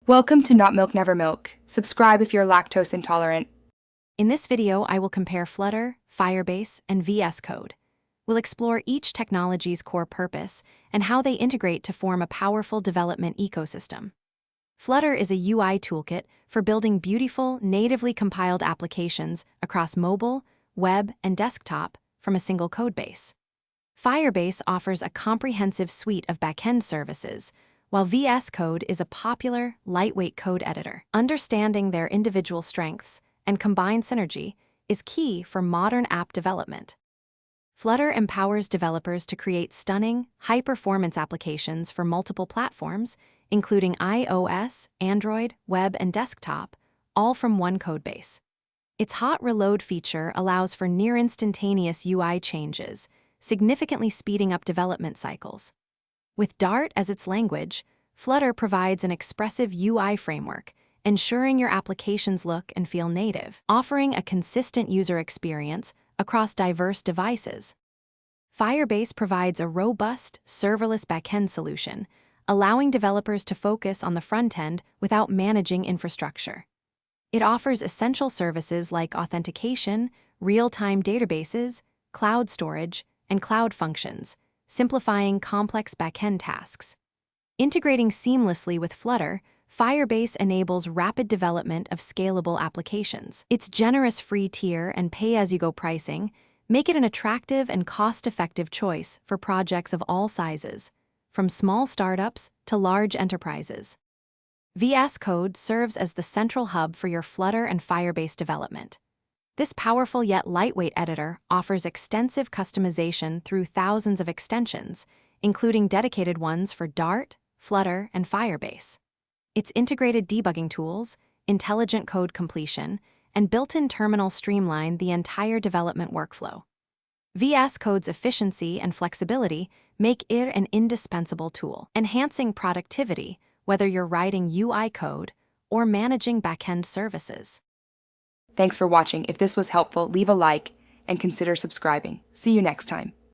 Welcome to Not Milk Never Milk. Subscribe if you're lactose intolerant. In this video, I will compare Flutter, Firebase, and VS Code. We'll explore each technology's core purpose and how they integrate to form a powerful development ecosystem. Flutter is a UI toolkit for building beautiful, natively compiled applications across mobile, web, and desktop from a single codebase. Firebase offers a comprehensive suite of backend services, while VS Code is a popular, lightweight code editor. Understanding their individual strengths and combined synergy is key for modern app development. Flutter empowers developers to create stunning, high-performance applications for multiple platforms, including iOS, Android, web, and desktop, all from one codebase. Its hot reload feature allows for near-instantaneous UI changes, significantly speeding up development cycles. With Dart as its language, Flutter provides an expressive UI framework, ensuring your applications look and feel native, offering a consistent user experience across diverse devices. Firebase provides a robust, serverless backend solution, allowing developers to focus on the front end without managing infrastructure. It offers essential services like authentication, real-time databases, cloud storage, and cloud functions, simplifying complex backend tasks. Integrating seamlessly with Flutter, Firebase enables rapid development of scalable applications. Its generous free tier and pay-as-you-go pricing make it an attractive and cost-effective choice for projects of all sizes, from small startups to large enterprises. VS Code serves as the central hub for your Flutter and Firebase development. This powerful yet lightweight editor offers extensive customization through thousands of extensions, including dedicated ones for Dart, Flutter, and Firebase. Its integrated debugging tools, intelligent code completion, and built-in terminal streamline the entire development workflow. VS Code's efficiency and flexibility make it an indispensable tool, enhancing productivity whether you're writing UI code or managing backend services. Thanks for watching. If this was helpful, leave a like and consider subscribing. See you next time.